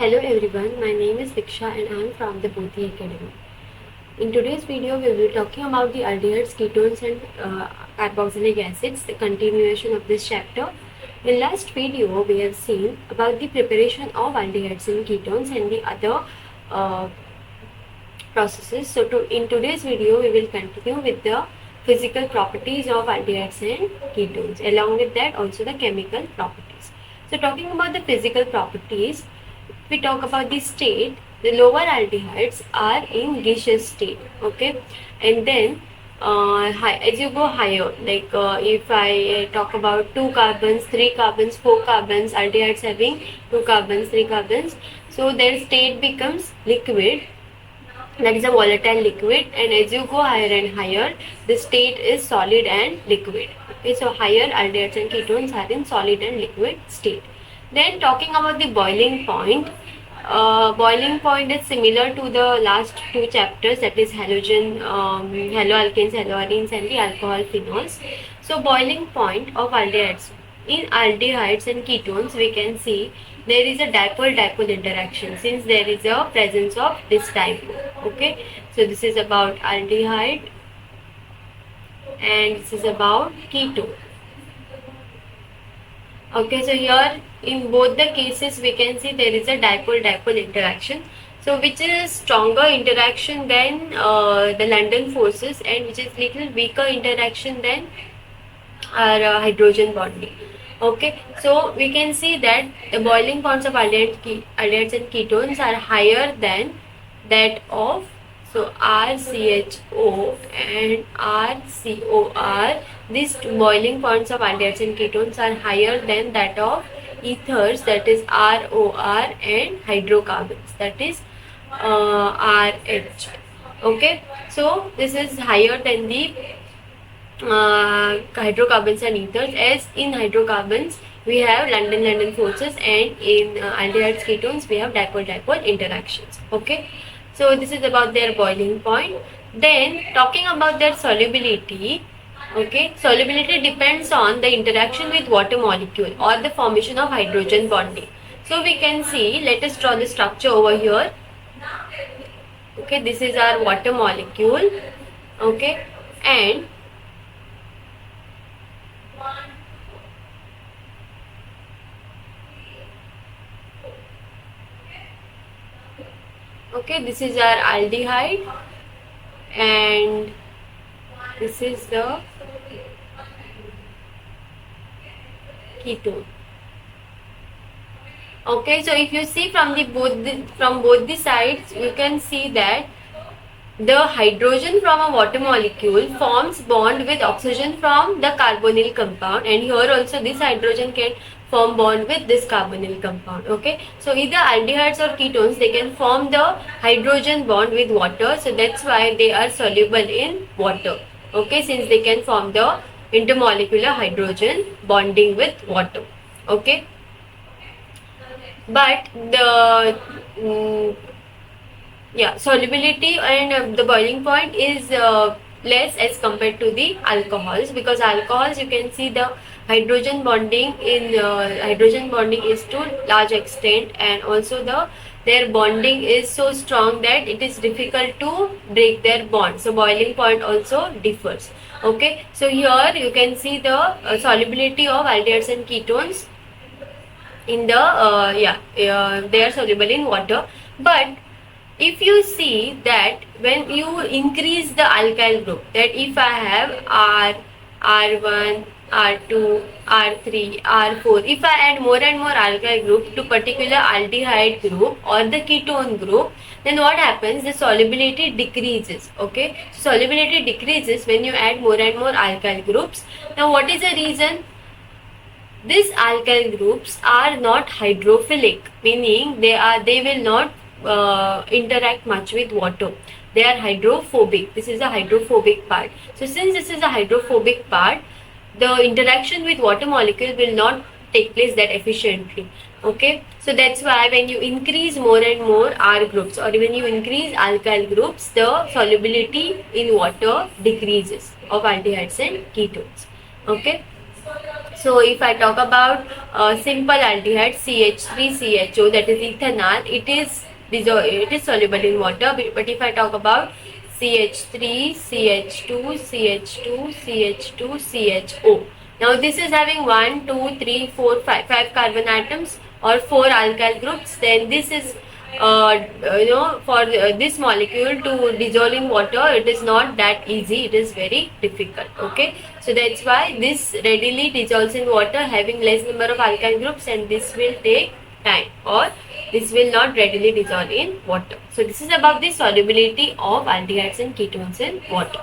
Hello everyone, my name is Diksha and I am from the Bodhi Academy. In today's video, we will be talking about the aldehydes, ketones and carboxylic acids, the continuation of this chapter. In last video, we have seen about the preparation of aldehydes and ketones and the other processes. So in today's video, we will continue with the physical properties of aldehydes and ketones. Along with that, also the chemical properties. So talking about the physical properties, if we talk about the state, the lower aldehydes are in gaseous state, okay, and then as you go higher, like if I talk about 2 carbons, 3 carbons, 4 carbons, aldehydes having 2 carbons, 3 carbons, so their state becomes liquid, that is a volatile liquid, and as you go higher and higher, the state is solid and liquid. Okay, so higher aldehydes and ketones are in solid and liquid state. Then talking about the boiling point is similar to the last 2 chapters, that is halogen, haloalkanes, haloarenes and the alcohol phenols. So boiling point of aldehydes. In aldehydes and ketones, we can see there is a dipole-dipole interaction since there is a presence of this dipole. Okay, so this is about aldehyde and this is about ketone. Okay, so here in both the cases we can see there is a dipole-dipole interaction. So which is stronger interaction than the London forces and which is little weaker interaction than our hydrogen bonding. Okay, so we can see that the boiling points of aldehydes and ketones are higher than that of, so RCHO and RCOR, these boiling points of aldehydes and ketones are higher than that of ethers, that is ROR, and hydrocarbons, that is RH. Okay, so this is higher than the hydrocarbons and ethers, as in hydrocarbons we have London forces and in aldehydes ketones we have dipole-dipole interactions. Okay, so this is about their boiling point. Then talking about their solubility, okay, solubility depends on the interaction with water molecule or the formation of hydrogen bonding. So we can see, let us draw the structure over here. Okay, this is our water molecule. Okay, and okay, this is our aldehyde and this is the ketone. Okay, so if you see from both the sides, you can see that the hydrogen from a water molecule forms bond with oxygen from the carbonyl compound, and here also this hydrogen can form bond with this carbonyl compound. Okay, so either aldehydes or ketones, they can form the hydrogen bond with water, so that's why they are soluble in water. Okay, since they can form the intermolecular hydrogen bonding with water. Okay, but the solubility and the boiling point is less as compared to the alcohols, because alcohols you can see the hydrogen bonding is to large extent, and also their bonding is so strong that it is difficult to break their bond. So boiling point also differs. Okay, so here you can see the solubility of aldehydes and ketones in the they are soluble in water. But if you see that when you increase the alkyl group, that if I have R1, R2, R3, R4, if I add more and more alkyl group to particular aldehyde group or the ketone group, then what happens? The solubility decreases. Okay, solubility decreases when you add more and more alkyl groups. Now what is the reason? These alkyl groups are not hydrophilic, meaning they will not interact much with water. They are hydrophobic. This is a hydrophobic part. So since this is a hydrophobic part, the interaction with water molecule will not take place that efficiently. Okay, so that's why when you increase more and more R groups or when you increase alkyl groups, the solubility in water decreases of aldehydes and ketones. Okay, So if I talk about simple aldehyde CH3CHO, that is ethanol, it is soluble in water. But if I talk about CH3 CH2 CH2 CH2 CHO, now this is having 1 2 3 4 5 carbon atoms or 4 alkyl groups. Then this is for this molecule to dissolve in water, it is not that easy, it is very difficult. Okay, so that's why this readily dissolves in water having less number of alkyl groups, and this will take time, or this will not readily dissolve in water. So this is about the solubility of aldehydes and ketones in water.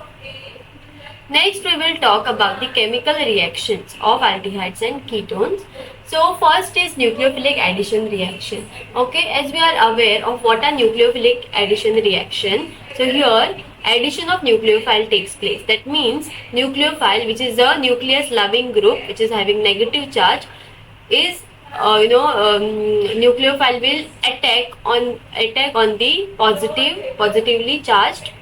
Next, we will talk about the chemical reactions of aldehydes and ketones. So first is nucleophilic addition reaction. Okay, as we are aware of what are nucleophilic addition reaction, so here addition of nucleophile takes place. That means nucleophile, which is a nucleus loving group which is having negative charge, is nucleophile will attack on the positively charged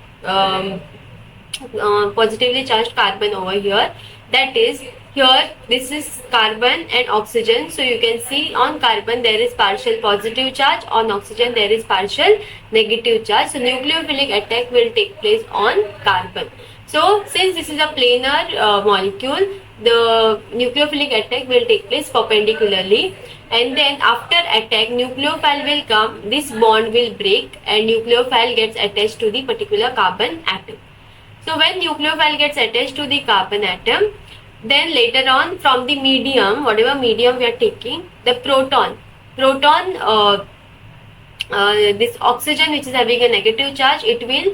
carbon over here. That is, here this is carbon and oxygen, so you can see on carbon there is partial positive charge, on oxygen there is partial negative charge. So nucleophilic attack will take place on carbon. So since this is a planar molecule, the nucleophilic attack will take place perpendicularly, and then after attack nucleophile will come, this bond will break and nucleophile gets attached to the particular carbon atom. So when nucleophile gets attached to the carbon atom, then later on from the medium, whatever medium we are taking, the proton, this oxygen which is having a negative charge, it will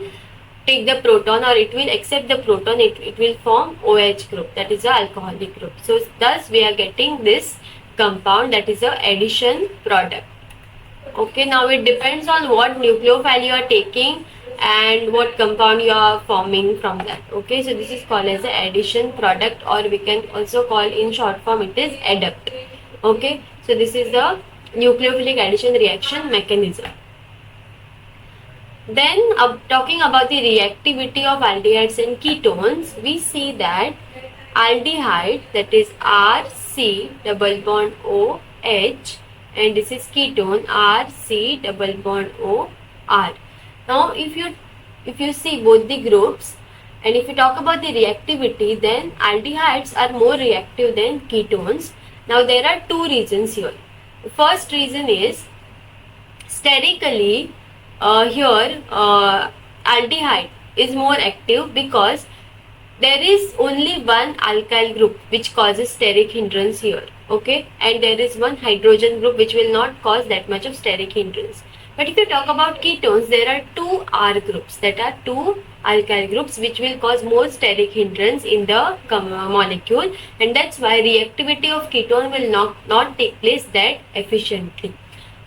take the proton, or it will accept the proton, it will form OH group, that is a alcoholic group. So thus we are getting this compound, that is a addition product. Okay, now it depends on what nucleophile you are taking and what compound you are forming from that. Okay, so this is called as the addition product, or we can also call in short form it is adduct. Okay, so this is the nucleophilic addition reaction mechanism. Then talking about the reactivity of aldehydes and ketones, we see that aldehyde, that is RC double bond OH, and this is ketone RC double bond OR. Now if you see both the groups, and if you talk about the reactivity, then aldehydes are more reactive than ketones. Now there are two reasons here. The first reason is sterically, aldehyde is more active because there is only one alkyl group which causes steric hindrance here. Okay, and there is one hydrogen group which will not cause that much of steric hindrance. But if you talk about ketones, there are two R groups, that are two alkyl groups which will cause more steric hindrance in the molecule, and that's why reactivity of ketone will not take place that efficiently.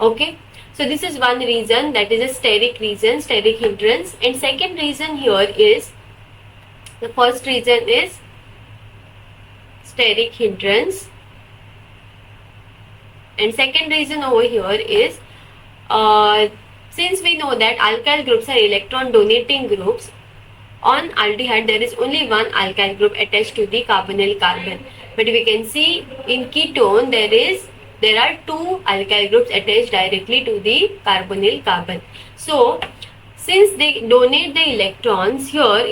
Okay, so this is one reason, that is a steric reason, steric hindrance. And second reason here is, the first reason is steric hindrance, and second reason over here is since we know that alkyl groups are electron donating groups, on aldehyde there is only one alkyl group attached to the carbonyl carbon, but we can see in ketone there are two alkyl groups attached directly to the carbonyl carbon. So since they donate the electrons here,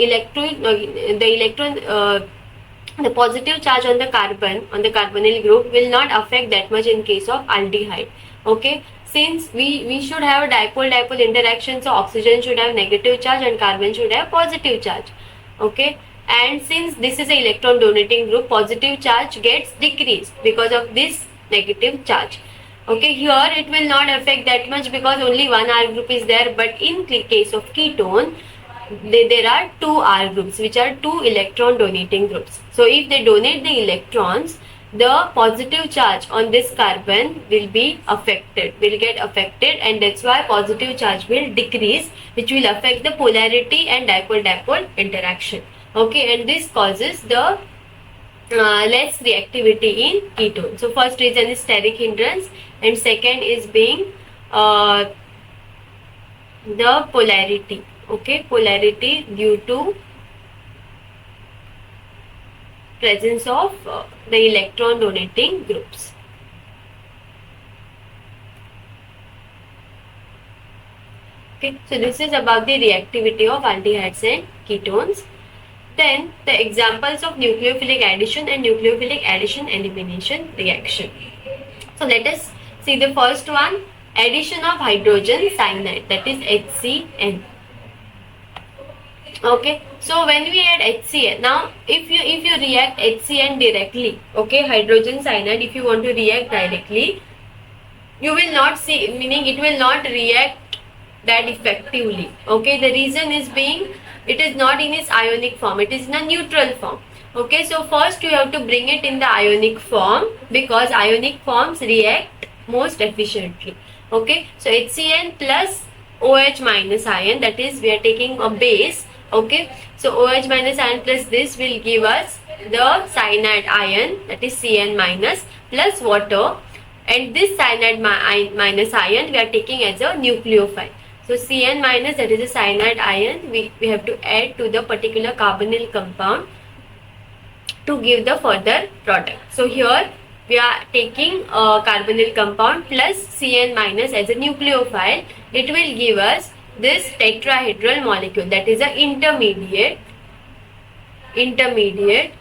the positive charge on the carbon, on the carbonyl group, will not affect that much in case of aldehyde. Okay, since we should have a dipole-dipole interaction, so oxygen should have negative charge and carbon should have positive charge. Okay, and since this is an electron donating group, positive charge gets decreased because of this negative charge. Okay, here it will not affect that much because only one R group is there, but in case of ketone, there are two R groups which are two electron donating groups. So if they donate the electrons, the positive charge on this carbon will get affected, and that's why positive charge will decrease, which will affect the polarity and dipole-dipole interaction. Okay, and this causes the less reactivity in ketone. So first reason is steric hindrance, and second is being the polarity. Okay, polarity due to presence of the electron donating groups. Okay, so this is about the reactivity of aldehydes and ketones. Then the examples of nucleophilic addition and nucleophilic addition elimination reaction. So let us see the first one, addition of hydrogen cyanide, that is HCN. Okay, so when we add HCN, now if you react HCN directly, okay, hydrogen cyanide, if you want to react directly, you will not see, meaning it will not react that effectively. Okay, the reason is being it is not in its ionic form, it is in a neutral form. Okay, so first you have to bring it in the ionic form, because ionic forms react most efficiently. Okay, so HCN plus OH minus ion, that is we are taking a base. Okay, so OH minus ion plus this will give us the cyanide ion, that is Cn minus, plus water, and this cyanide minus ion we are taking as a nucleophile. So Cn minus, that is a cyanide ion, we have to add to the particular carbonyl compound to give the further product. So here we are taking a carbonyl compound plus Cn minus as a nucleophile. It will give us this tetrahedral molecule, that is a intermediate,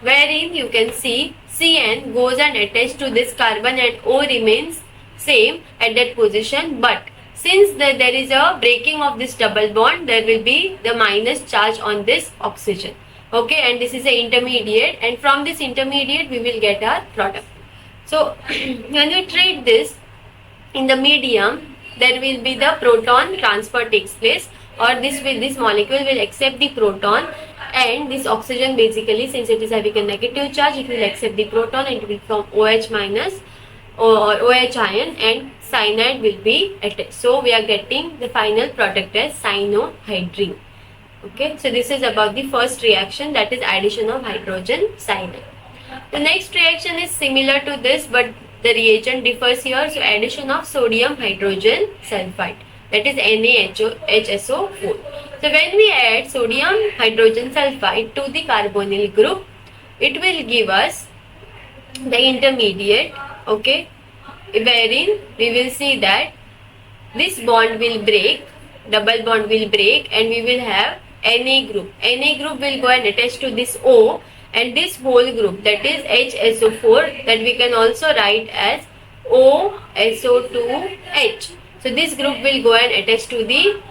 wherein you can see Cn goes and attached to this carbon and O remains same at that position, but since there is a breaking of this double bond, there will be the minus charge on this oxygen. Okay, and this is the intermediate, and from this intermediate we will get our product. So when we treat this in the medium, there will be the proton transfer takes place, or this molecule will accept the proton, and this oxygen basically, since it is having a negative charge, it will accept the proton and it will form OH minus or OH ion, and cyanide will be attached. So we are getting the final product as cyanohydrine. Okay, so this is about the first reaction, that is addition of hydrogen cyanide. The next reaction is similar to this, but the reagent differs here. So addition of sodium hydrogen sulfide, that is NaHSO4. So when we add sodium hydrogen sulfide to the carbonyl group, it will give us the intermediate, okay, wherein we will see that this bond will break, double bond will break, and we will have Na group. Na group will go and attach to this O, and this whole group, that is HSO4, that we can also write as OSO2H. So this group will go and attach to the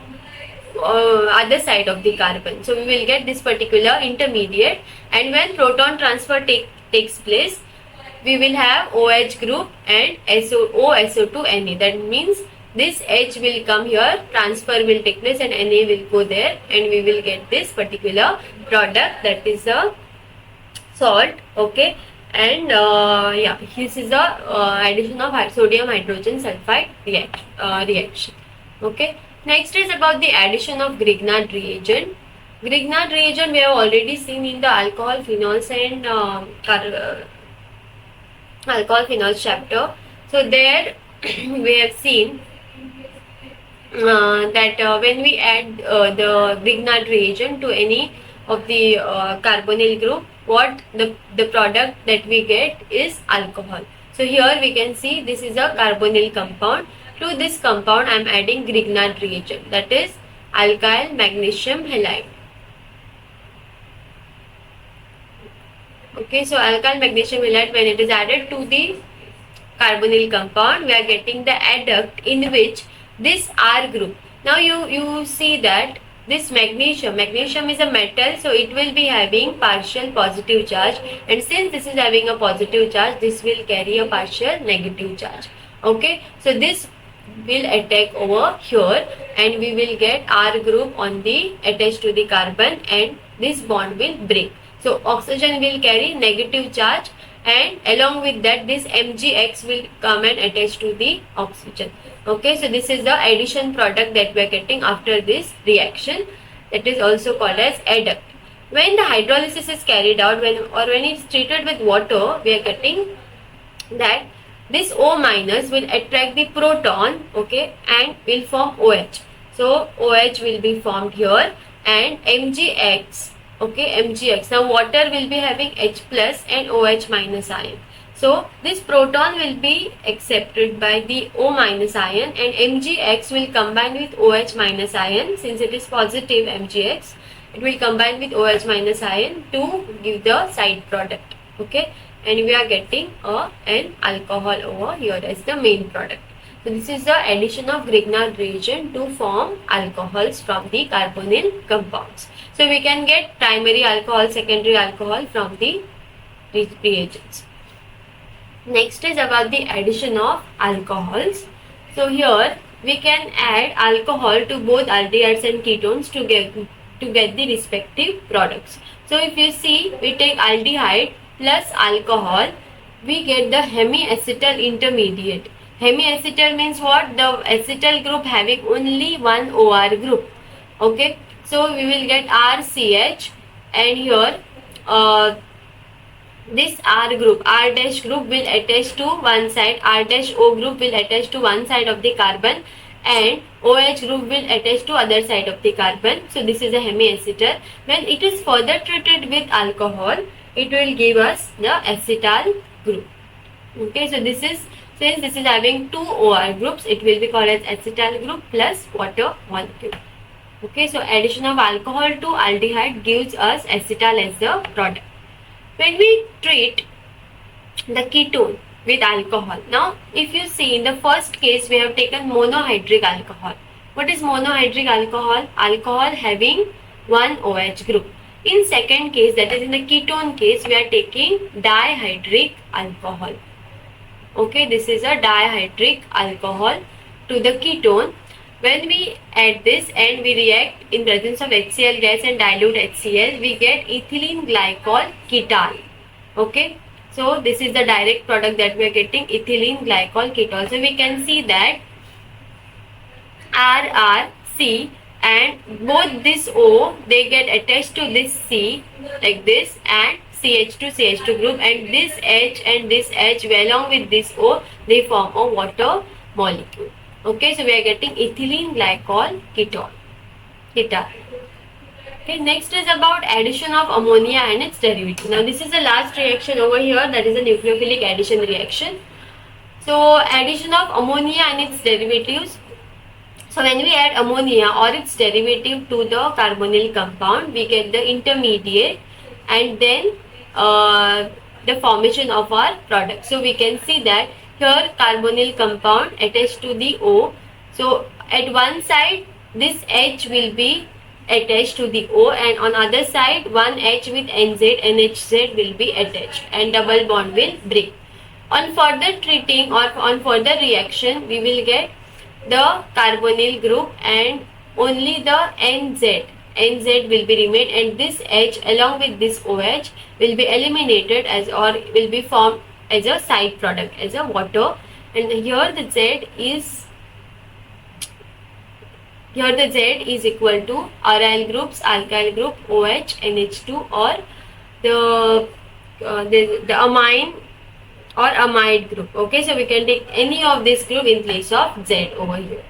other side of the carbon. So we will get this particular intermediate, and when proton transfer takes place, we will have OH group and OSO2Na. That means this H will come here, transfer will take place, and Na will go there, and we will get this particular product, that is a salt. Okay, and yeah, this is a addition of sodium hydrogen sulfide reaction. Okay, next is about the addition of Grignard reagent. Grignard reagent we have already seen in the alcohol phenols and alcohol phenols chapter. So there we have seen that when we add the Grignard reagent to any of the carbonyl group, what the product that we get is alcohol. So here we can see this is a carbonyl compound. To this compound I am adding Grignard reagent, that is alkyl magnesium halide. Okay, so alkyl magnesium halide, when it is added to the carbonyl compound, we are getting the adduct in which this R group. Now you see that this magnesium is a metal, so it will be having partial positive charge, and since this is having a positive charge, this will carry a partial negative charge. Okay, so this will attack over here, and we will get R group on the attached to the carbon, and this bond will break. So oxygen will carry negative charge, and along with that this Mgx will come and attach to the oxygen. Okay, so this is the addition product that we are getting after this reaction. It is also called as adduct. When the hydrolysis is carried out, when it is treated with water, we are getting that this O minus will attract the proton, okay, and will form OH. So OH will be formed here, and Mgx Okay, MgX. Now water will be having H plus and OH minus ion. So this proton will be accepted by the O minus ion, and MgX will combine with OH minus ion. Since it is positive MgX, it will combine with OH minus ion to give the side product. Okay, and we are getting an alcohol over here as the main product. So this is the addition of Grignard reagent to form alcohols from the carbonyl compounds. So we can get primary alcohol, secondary alcohol from the reagents. Next is about the addition of alcohols. So here we can add alcohol to both aldehydes and ketones to get the respective products. So if you see, we take aldehyde plus alcohol, we get the hemiacetal intermediate. Hemiacetal means what? The acetal group having only one OR group. Okay, so we will get RCH, and here this R group, R dash group will attach to one side, R dash O group will attach to one side of the carbon, and OH group will attach to other side of the carbon. So this is a hemiacetal. When it is further treated with alcohol, it will give us the acetal group. Okay, so this is, since this is having two OR groups, it will be called as acetal group plus water molecule. Okay, so addition of alcohol to aldehyde gives us acetal as the product. When we treat the ketone with alcohol, now if you see, in the first case we have taken monohydric alcohol. What is monohydric alcohol? Alcohol having one OH group. In second case, that is in the ketone case, we are taking dihydric alcohol. Okay, this is a dihydric alcohol to the ketone. When we add this and we react in presence of HCl gas and dilute HCl, we get ethylene glycol ketone. Okay, so this is the direct product that we are getting, ethylene glycol ketone. So we can see that RRC, and both this O, they get attached to this C like this, and CH2 group, and this H and this H along with this O, they form a water molecule. Okay, so we are getting ethylene glycol ketone. Okay, next is about addition of ammonia and its derivatives. Now this is the last reaction over here, that is a nucleophilic addition reaction. So addition of ammonia and its derivatives. So when we add ammonia or its derivative to the carbonyl compound, we get the intermediate and then the formation of our product. So we can see that here carbonyl compound attached to the O. So at one side this H will be attached to the O, and on other side one H with NZ, NHZ will be attached, and double bond will break. On further treating or on further reaction, we will get the carbonyl group and only the NZ will be remained, and this H along with this OH will be eliminated as, or will be formed as a side product, as a water. And here the Z is equal to aryl groups, alkyl group, OH, NH2, or the amine or amide group. Okay, so we can take any of this group in place of Z over here.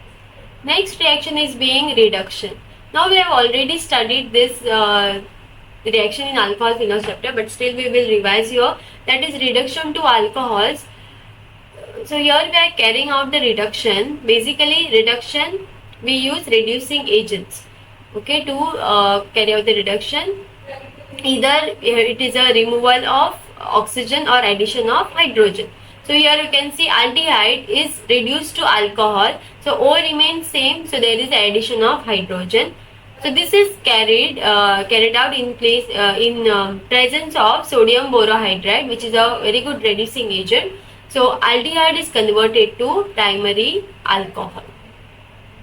Next reaction is being reduction. Now we have already studied this reaction in alcohol phenols chapter, but still we will revise here. That is reduction to alcohols. So here we are carrying out the reduction. Basically reduction, we use reducing agents, okay, to carry out the reduction. Either it is a removal of oxygen or addition of hydrogen. So here you can see aldehyde is reduced to alcohol, so O remains same, so there is the addition of hydrogen. So this is carried out in place in presence of sodium borohydride, which is a very good reducing agent. So aldehyde is converted to primary alcohol.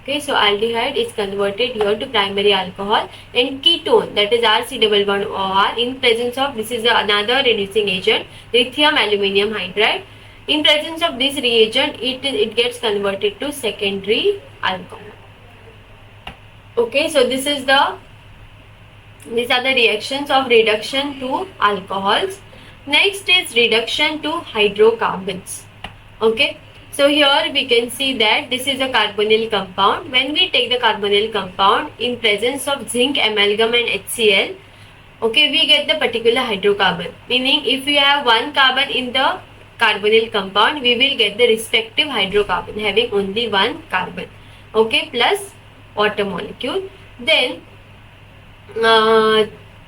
Okay, so aldehyde is converted here to primary alcohol, and ketone, that is RC double bond OR, in presence of, this is another reducing agent, lithium aluminium hydride. In presence of this reagent, it gets converted to secondary alcohol. Okay, so these are the reactions of reduction to alcohols. Next is reduction to hydrocarbons. Okay, so here we can see that this is a carbonyl compound. When we take the carbonyl compound in presence of zinc amalgam and HCl, okay, we get the particular hydrocarbon. Meaning if we have one carbon in the carbonyl compound, we will get the respective hydrocarbon having only one carbon, okay, plus water molecule. Then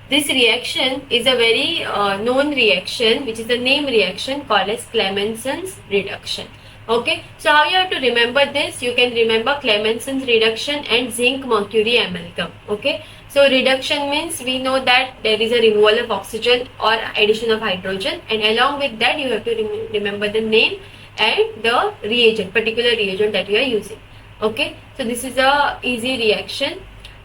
this reaction is a very known reaction, which is the name reaction called as Clemenson's reduction. Okay, so how you have to remember this? You can remember Clemenson's reduction and zinc mercury amalgam. Okay, so reduction means we know that there is a removal of oxygen or addition of hydrogen, and along with that you have to remember the name and the reagent, particular reagent that you are using. Okay, so this is a easy reaction.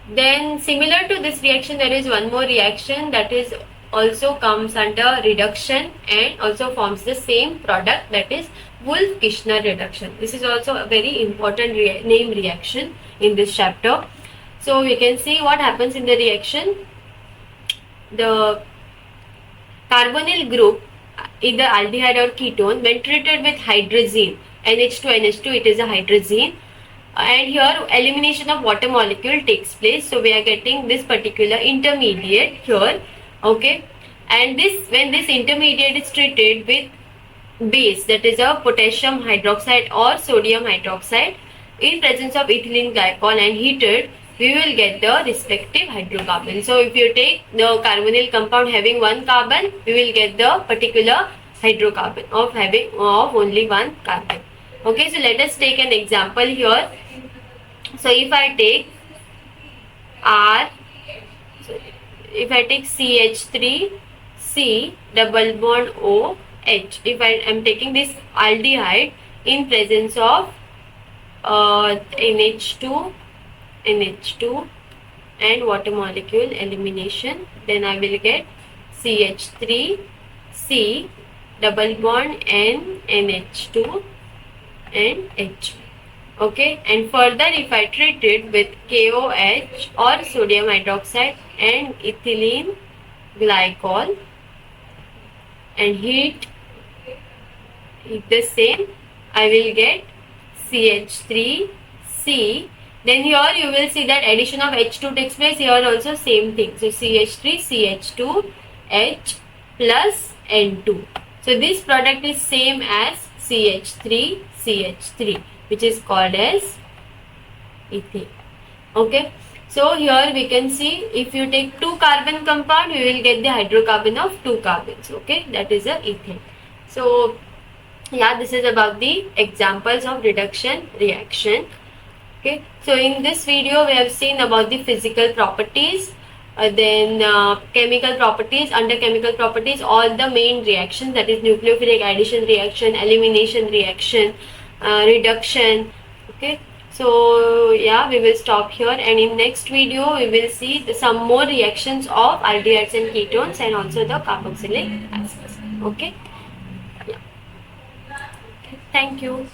Then similar to this reaction, there is one more reaction that is also comes under reduction and also forms the same product, that is Wolff-Kishner reduction. This is also a very important name reaction in this chapter. So we can see what happens in the reaction. The carbonyl group, either aldehyde or ketone, when treated with hydrazine, NH2NH2, it is a hydrazine, and here elimination of water molecule takes place. So we are getting this particular intermediate here, okay, and this, when this intermediate is treated with base, that is a potassium hydroxide or sodium hydroxide, in presence of ethylene glycol and heated, we will get the respective hydrocarbon. So if you take the carbonyl compound having one carbon, we will get the particular hydrocarbon of only one carbon. Okay, so let us take an example here. So if I take if I take CH3C double bond OH, if I am taking this aldehyde in presence of NH2 and water molecule elimination, then I will get CH3C double bond N NH2 and H. Okay, and further if I treat it with KOH or sodium hydroxide and ethylene glycol and heat the same, I will get CH3C. Then here you will see that addition of H2 takes place. Here also same thing. So CH3 CH2 H plus N2. So this product is same as CH3 CH3, which is called as ethane. Okay, so here we can see if you take 2 carbon compound, you will get the hydrocarbon of 2 carbons. Okay, that is a ethane. So yeah, this is about the examples of reduction reaction. Okay, so in this video we have seen about the physical properties, then chemical properties. Under chemical properties, all the main reactions, that is nucleophilic addition reaction, elimination reaction, reduction. Okay, so yeah, we will stop here, and in next video we will see some more reactions of aldehydes and ketones and also the carboxylic acids. Okay, yeah, okay. Thank you.